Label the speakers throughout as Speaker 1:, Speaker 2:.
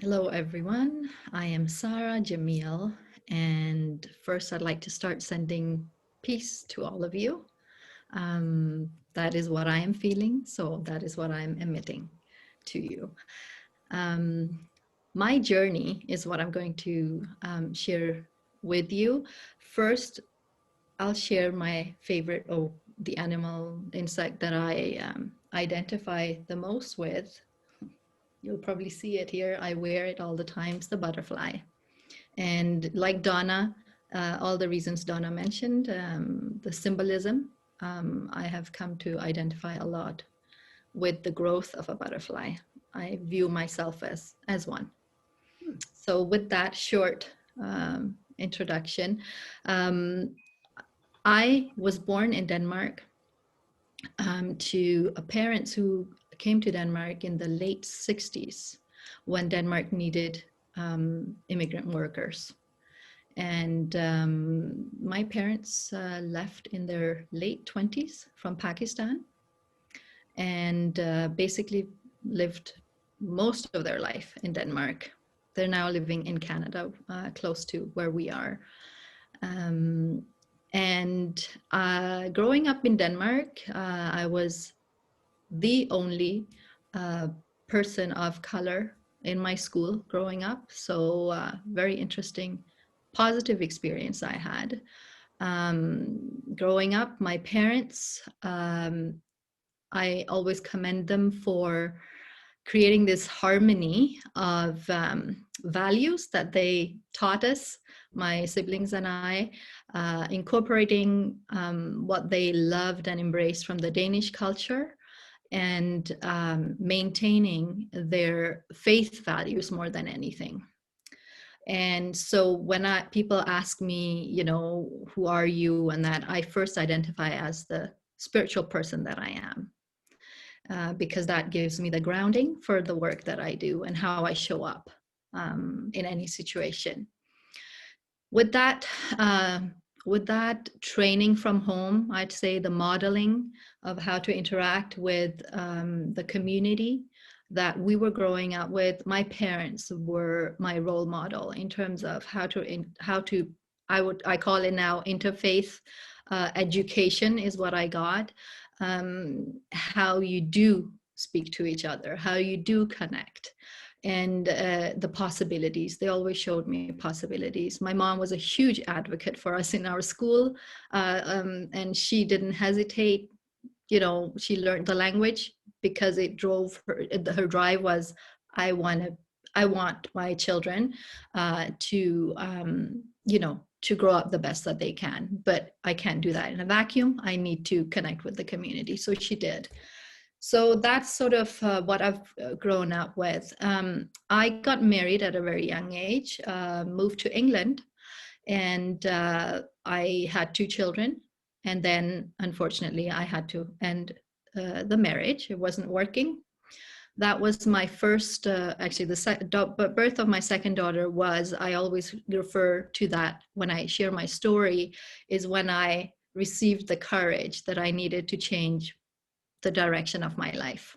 Speaker 1: Hello, everyone. I am Sarah Jamil, and first I'd like to start sending peace to all of you. That is what I am feeling, so that is what I'm emitting to you. Um, my journey is what I'm going to share with you. First, I'll share my favorite or the animal insect that I identify the most with. You'll probably see it here. I wear it all the time. It's the butterfly. And like Donna, all the reasons Donna mentioned, the symbolism, I have come to identify a lot with the growth of a butterfly. I view myself as one. So with that short introduction, um, I was born in Denmark to parents who came to Denmark in the late 60s when Denmark needed immigrant workers. And my parents left in their late 20s from Pakistan and basically lived most of their life in Denmark. They're now living in Canada, close to where we are. And growing up in Denmark, I was the only person of color in my school growing up. So very interesting, positive experience I had. Growing up, my parents, I always commend them for creating this harmony of values that they taught us, my siblings and I, incorporating what they loved and embraced from the Danish culture and maintaining their faith values more than anything. And so when people ask me, who are you, and that, I first identify as the spiritual person that I am, because that gives me the grounding for the work that I do and how I show up in any situation. With that, uh, with that training from home, I'd say the modeling of how to interact with the community that we were growing up with, my parents were my role model in terms of how to I call it now interfaith education is what I got. How you do speak to each other, how you do connect, and the possibilities. They always showed me possibilities. My mom was a huge advocate for us in our school, and she didn't hesitate. She learned the language because it drove her. Her drive was, I want my children to grow up the best that they can, but I can't do that in a vacuum. I need to connect with the community. So she did. So that's sort of what I've grown up with. I got married at a very young age, moved to England, and I had 2 children. And then, unfortunately, I had to end the marriage. It wasn't working. That was my first, actually, the birth of my second daughter was, I always refer to that when I share my story, is when I received the courage that I needed to change the direction of my life,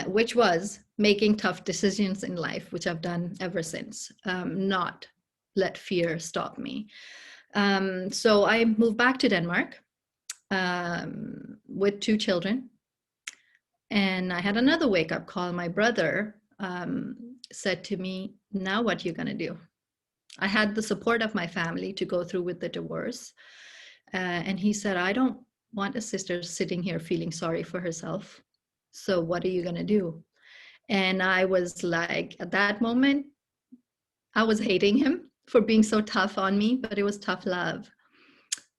Speaker 1: which was making tough decisions in life, which I've done ever since, not let fear stop me. So I moved back to Denmark with 2 children. And I had another wake-up call. My brother said to me, now what are you going to do? I had the support of my family to go through with the divorce. And he said, I don't want a sister sitting here feeling sorry for herself. So what are you going to do? And I was like, at that moment, I was hating him for being so tough on me, but it was tough love.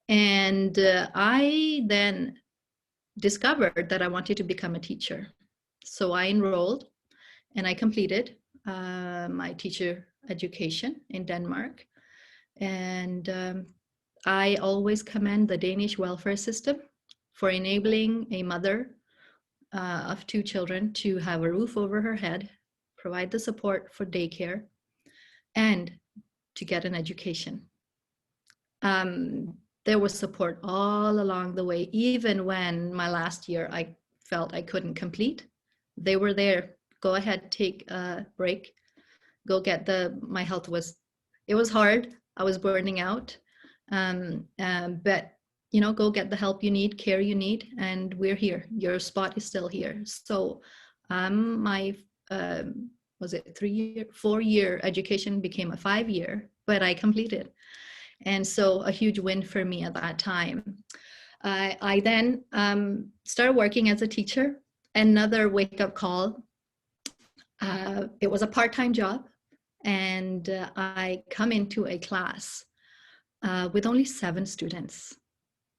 Speaker 1: And I then discovered that I wanted to become a teacher. So I enrolled and I completed my teacher education in Denmark. And I always commend the Danish welfare system for enabling a mother of 2 children to have a roof over her head, provide the support for daycare, and to get an education. There was support all along the way, even when my last year I felt I couldn't complete. They were there go ahead, take a break, go get my health it was hard. I was burning out. But go get the help you need, care you need, and we're here. Your spot is still here. So my was it 4-year education became a 5-year, but I completed. And so a huge win for me at that time. I then started working as a teacher. Another wake-up call. It was a part-time job, and I come into a class with only 7 students.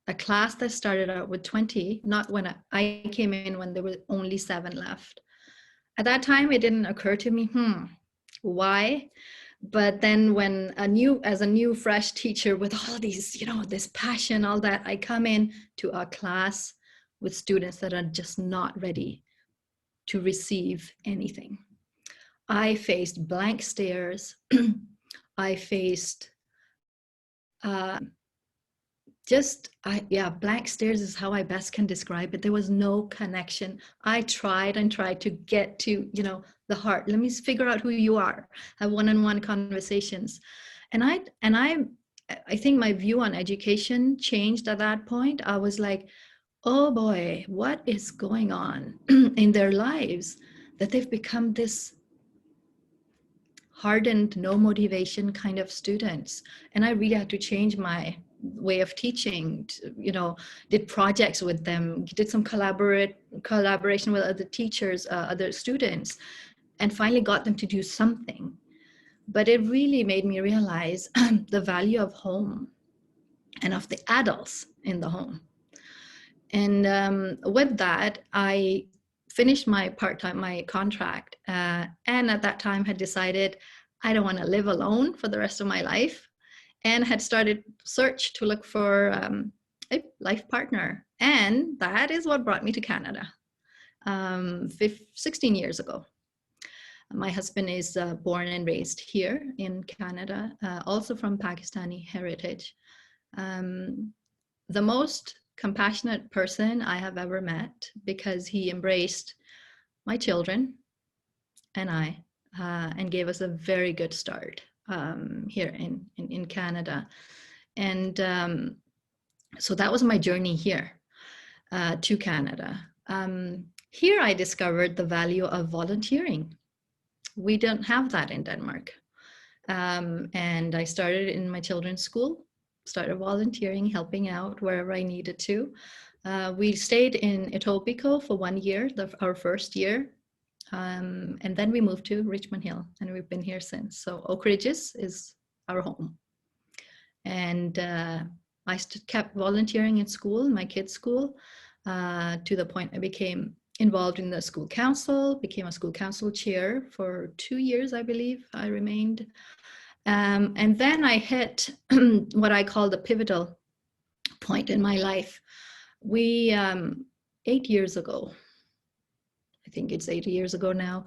Speaker 1: A class that started out with 20, not when I came in when there were only 7 left. At that time, it didn't occur to me, why? But then as a new fresh teacher with all these, this passion, all that, I come in to a class with students that are just not ready to receive anything. I faced blank stares. I faced blank stares is how I best can describe it. There was no connection. I tried to get to, the heart. Let me figure out who you are. Have one-on-one conversations. And I think my view on education changed at that point. I was like, oh boy, what is going on in their lives that they've become this hardened, no motivation kind of students. And I really had to change my way of teaching, did projects with them, did some collaboration with other teachers, other students, and finally got them to do something. But it really made me realize the value of home and of the adults in the home. And with that, I finished my contract, and at that time had decided I don't want to live alone for the rest of my life, and had started search to look for a life partner. And that is what brought me to Canada 16 years ago. My husband is born and raised here in Canada, also from Pakistani heritage. The most compassionate person I have ever met, because he embraced my children and I, and gave us a very good start here in Canada. And so that was my journey here to Canada. Here I discovered the value of volunteering. We don't have that in Denmark. And I started in my children's school, started volunteering, helping out wherever I needed to. We stayed in Etobicoke for 1 year, our first year. And then we moved to Richmond Hill, and we've been here since. So Oak Ridges is our home. And I kept volunteering in school, my kids' school, to the point I became involved in the school council, became a school council chair for 2 years, I believe I remained. And then I hit what I call the pivotal point in my life. 8 years ago, I think it's 8 years ago now,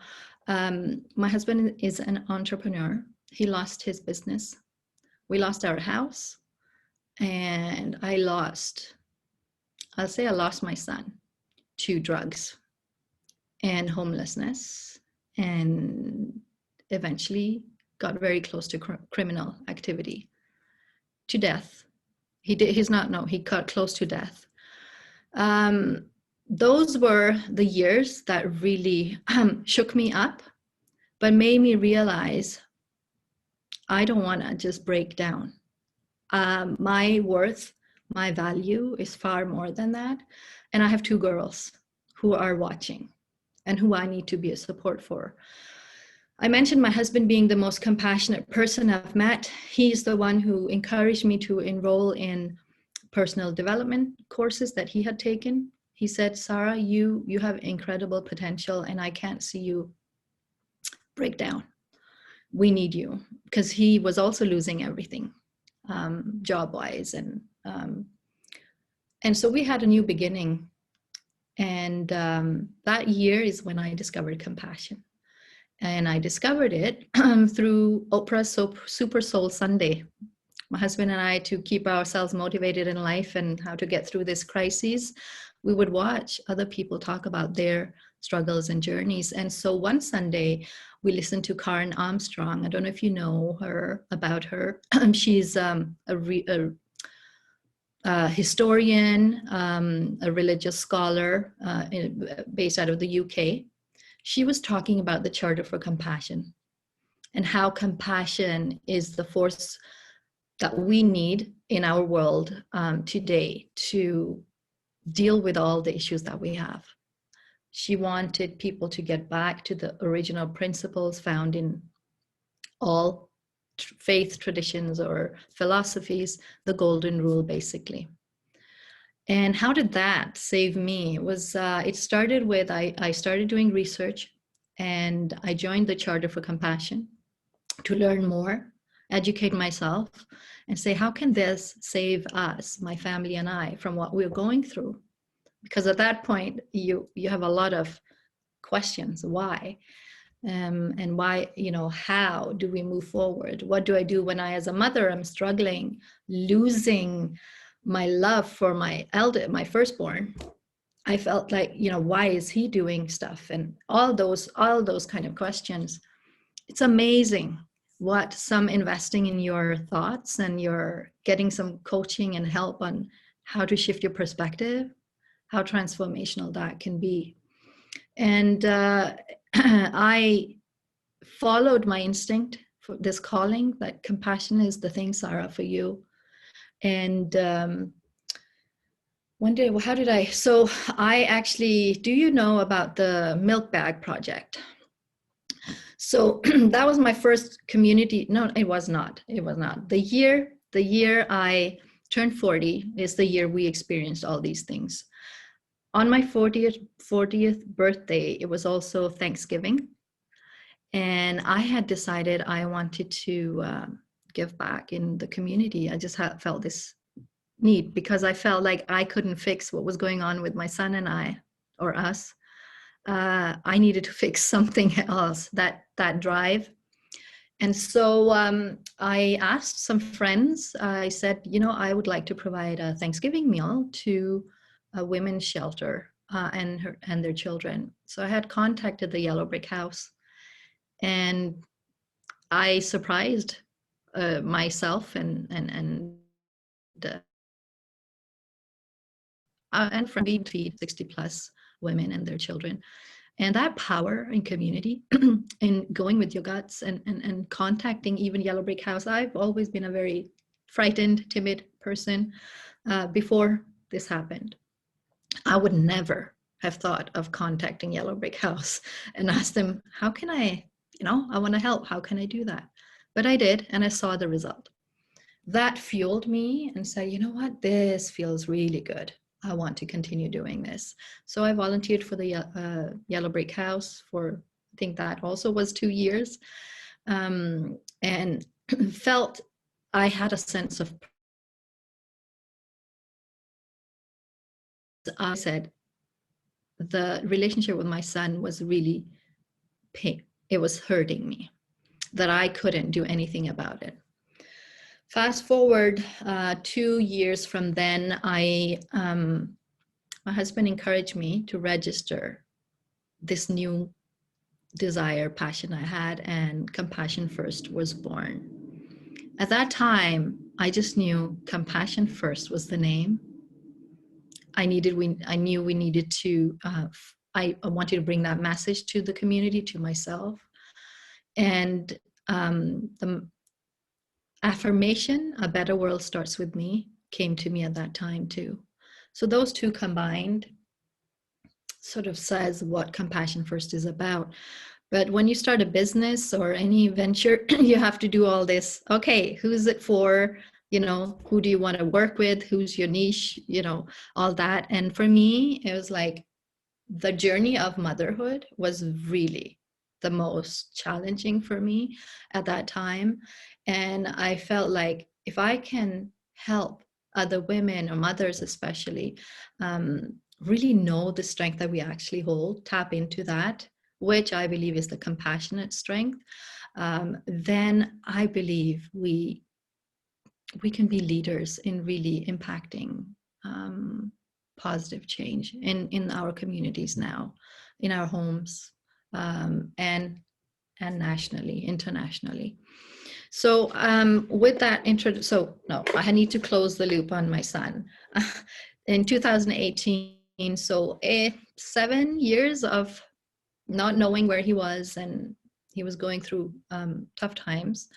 Speaker 1: my husband is an entrepreneur. He lost his business. We lost our house, and I lost my son to drugs and homelessness, and eventually got very close to criminal activity, to death. He got close to death. Those were the years that really shook me up, but made me realize I don't want to just break down. My worth, my value is far more than that. And I have 2 girls who are watching and who I need to be a support for. I mentioned my husband being the most compassionate person I've met. He's the one who encouraged me to enroll in personal development courses that he had taken. He said, Sarah, you have incredible potential, and I can't see you break down. We need you, because he was also losing everything, job-wise. And so we had a new beginning. And that year is when I discovered compassion. And I discovered it through Oprah's Super Soul Sunday. My husband and I, to keep ourselves motivated in life and how to get through this crisis, we would watch other people talk about their struggles and journeys. And so one Sunday, we listened to Karen Armstrong. I don't know if you know her, about her. She's a historian, a religious scholar based out of the UK. She was talking about the Charter for Compassion and how compassion is the force that we need in our world today to deal with all the issues that we have. She wanted people to get back to the original principles found in all faith traditions or philosophies, the golden rule, basically. And how did that save me? It started with, I started doing research, and I joined the Charter for Compassion to learn more, educate myself, and say, how can this save us, my family and I, from what we're going through? Because at that point, you have a lot of questions. Why? And why, how do we move forward? What do I do when I, as a mother, am struggling, losing my love for my firstborn? I felt like, why is he doing stuff? And all those kind of questions. It's amazing what some investing in your thoughts and you're getting some coaching and help on how to shift your perspective, how transformational that can be. And I followed my instinct for this calling, that compassion is the thing, Sarah, for you. And one day, so I actually, do you know about the Milk Bag Project? So that was my first community. No, it was not. It was not. The year I turned 40 is the year we experienced all these things. On my 40th birthday, it was also Thanksgiving. And I had decided I wanted to give back in the community. I just felt this need because I felt like I couldn't fix what was going on with my son and I, or us. I needed to fix something else, that drive. And so I asked some friends, I said, I would like to provide a Thanksgiving meal to a women's shelter and their children. So I had contacted the Yellow Brick House, and I surprised myself and from being feed 60 plus women and their children. And that power in community and going with your guts and contacting even Yellow Brick House. I've always been a very frightened, timid person before this happened. I would never have thought of contacting Yellow Brick House and ask them, how can I, I want to help. How can I do that? But I did, and I saw the result. That fueled me and said, you know what, this feels really good. I want to continue doing this. So I volunteered for the Yellow Brick House for, I think that also was 2 years, and felt I had a sense of, I said, the relationship with my son was really pain. It was hurting me, that I couldn't do anything about it. Fast forward 2 years from then, my husband encouraged me to register this new desire, passion I had, and Compassion First was born. At that time, I just knew Compassion First was the name. I knew we needed to, I wanted to bring that message to the community, to myself. And the affirmation, a better world starts with me, came to me at that time too. So those two combined sort of says what Compassion First is about. But when you start a business or any venture, you have to do all this. Okay, who's it for? Who do you want to work with? Who's your niche? All that. And for me, it was like the journey of motherhood was really the most challenging for me at that time. And I felt like if I can help other women or mothers especially really know the strength that we actually hold, tap into that, which I believe is the compassionate strength, then I believe we can be leaders in really impacting positive change in our communities now. in our homes, and nationally, internationally. So with that intro, so no, I need to close the loop on my son. In 2018, so 7 years of not knowing where he was, and he was going through tough times.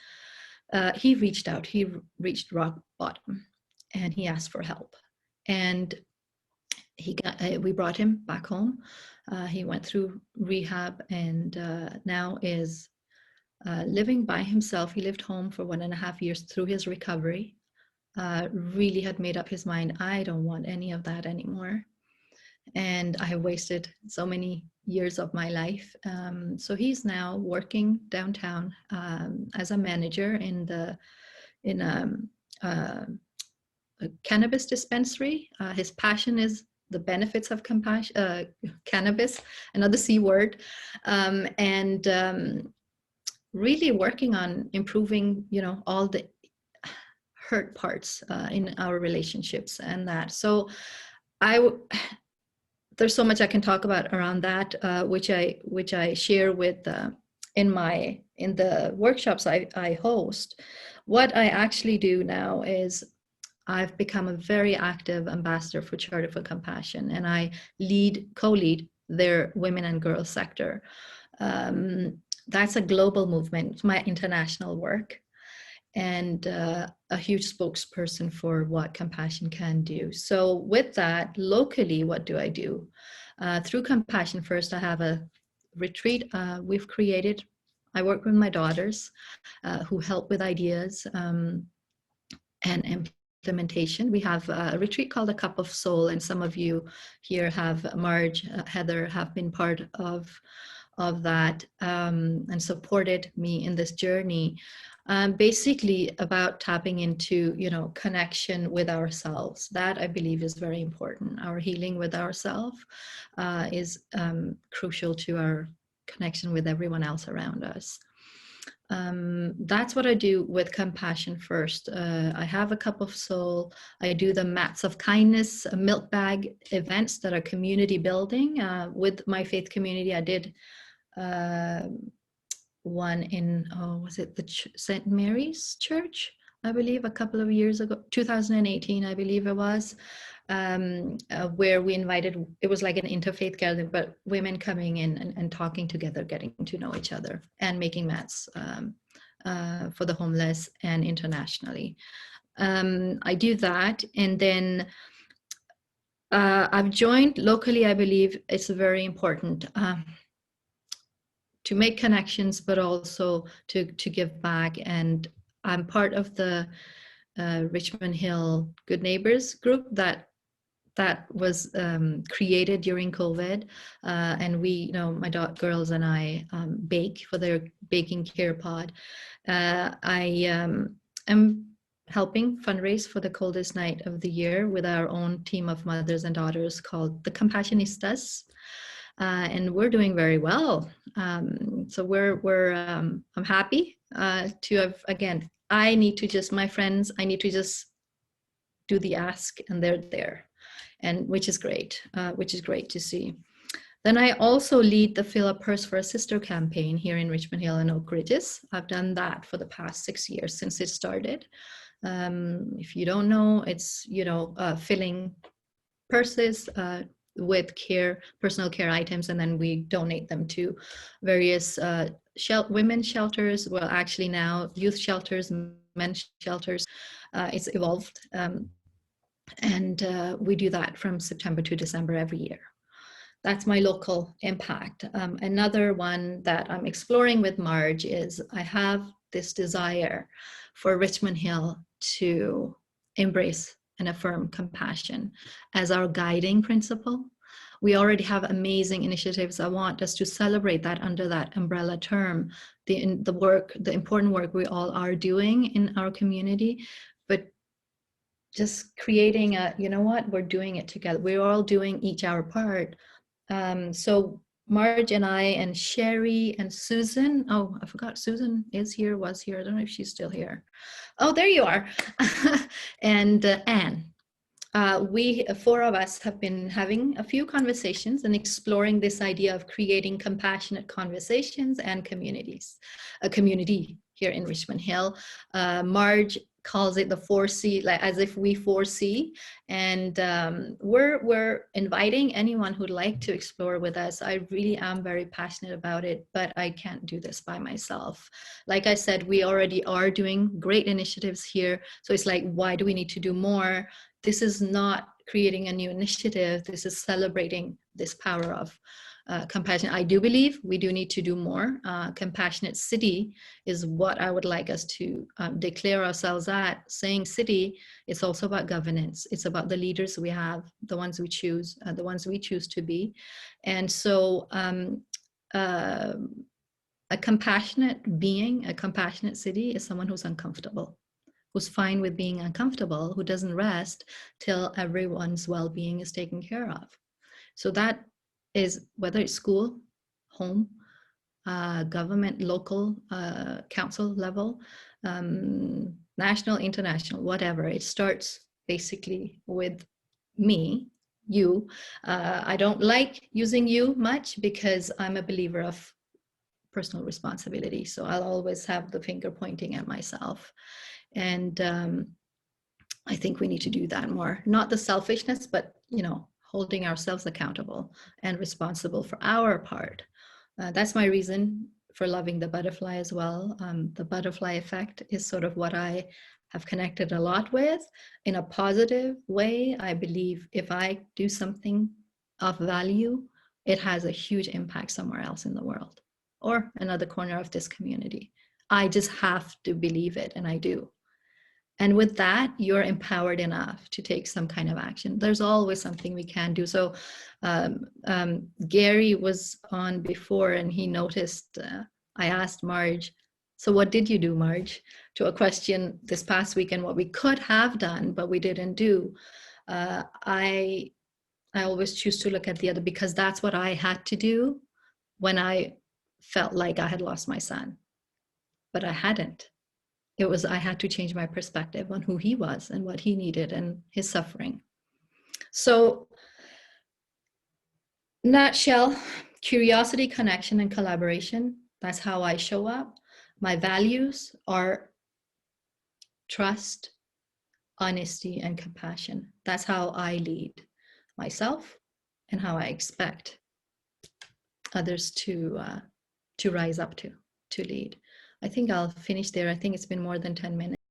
Speaker 1: He reached out, he reached rock bottom, and he asked for help. And we brought him back home. He went through rehab, and now is living by himself. He lived home for 1.5 years through his recovery. Really had made up his mind, I don't want any of that anymore. And I have wasted so many years of my life. So he's now working downtown as a manager in a cannabis dispensary. His passion is the benefits of cannabis, another C word, and really working on improving, all the hurt parts in our relationships and that. So there's so much I can talk about around that, which I share with in the workshops I host. What I actually do now is I've become a very active ambassador for Charter for Compassion, and I co-lead their women and girls sector. That's a global movement. It's my international work, and a huge spokesperson for what compassion can do. So with that, locally, what do I do? Through Compassion First, I have a retreat we've created. I work with my daughters who help with ideas and implementation. We have a retreat called A Cup of Soul, and some of you here have, Marge, Heather, have been part of that and supported me in this journey. Basically about tapping into, connection with ourselves. That I believe is very important. Our healing with ourselves is crucial to our connection with everyone else around us. That's what I do with Compassion First. I have A Cup of Soul. I do the Mats of Kindness milk bag events that are community building. With my faith community, I did one in, was it the St. Mary's Church, I believe, a couple of years ago, 2018, I believe it was, where we invited, it was like an interfaith gathering, but women coming in and talking together, getting to know each other, and making mats for the homeless and internationally. I do that, and then I've joined locally. I believe it's very important to make connections, but also to give back. And I'm part of the Richmond Hill Good Neighbors group that was created during COVID. And we, my girls and I bake for their baking care pod. I am helping fundraise for the coldest night of the year with our own team of mothers and daughters called the Compassionistas. And we're doing very well. So I'm happy to have, again, I need to just, my friends, I need to just do the ask, and they're there, and which is great to see. Then I also lead the Fill a Purse for a Sister campaign here in Richmond Hill and Oak Ridges. I've done that for the past 6 years since it started. If you don't know, it's, filling purses with personal care items, and then we donate them to various women's shelters. Well, actually now youth shelters, men's shelters. It's evolved, and we do that from September to December every year. That's my local impact. Another one that I'm exploring with Marge is I have this desire for Richmond Hill to embrace and affirm compassion as our guiding principle. We already have amazing initiatives. I want us to celebrate that under that umbrella term, the important work we all are doing in our community, but just creating we're doing it together. We're all doing each our part. So Marge and I and Sherry and Susan, oh, I forgot, Susan was here. I don't know if she's still here. Oh, there you are. And Anne. We, four of us, have been having a few conversations and exploring this idea of creating compassionate conversations and communities. A community here in Richmond Hill. Marge calls it the 4C, like as if we foresee. And we're inviting anyone who'd like to explore with us. I really am very passionate about it, but I can't do this by myself. Like I said, we already are doing great initiatives here. So it's like, why do we need to do more? This is not creating a new initiative. This is celebrating this power of compassion. I do believe we do need to do more. Compassionate city is what I would like us to declare ourselves at. Saying city, it's also about governance. It's about the leaders we have, the ones we choose to be. And so a compassionate being, a compassionate city is someone who's uncomfortable, who's fine with being uncomfortable, who doesn't rest till everyone's well-being is taken care of. So that is whether it's school, home, government, local, council level, national, international, whatever. It starts basically with me, you. I don't like using you much because I'm a believer of personal responsibility. So I'll always have the finger pointing at myself. And I think we need to do that more. Not the selfishness, but holding ourselves accountable and responsible for our part. That's my reason for loving the butterfly as well. The butterfly effect is sort of what I have connected a lot with in a positive way. I believe if I do something of value, it has a huge impact somewhere else in the world or another corner of this community. I just have to believe it, and I do. And with that, you're empowered enough to take some kind of action. There's always something we can do. So Gary was on before, and he noticed, I asked Marge, so what did you do, Marge? To a question this past weekend, what we could have done, but we didn't do. I always choose to look at the other because that's what I had to do when I felt like I had lost my son, but I hadn't. I had to change my perspective on who he was and what he needed and his suffering. So, nutshell, curiosity, connection, and collaboration. That's how I show up. My values are trust, honesty, and compassion. That's how I lead myself and how I expect others to rise up to lead. I think I'll finish there. I think it's been more than 10 minutes.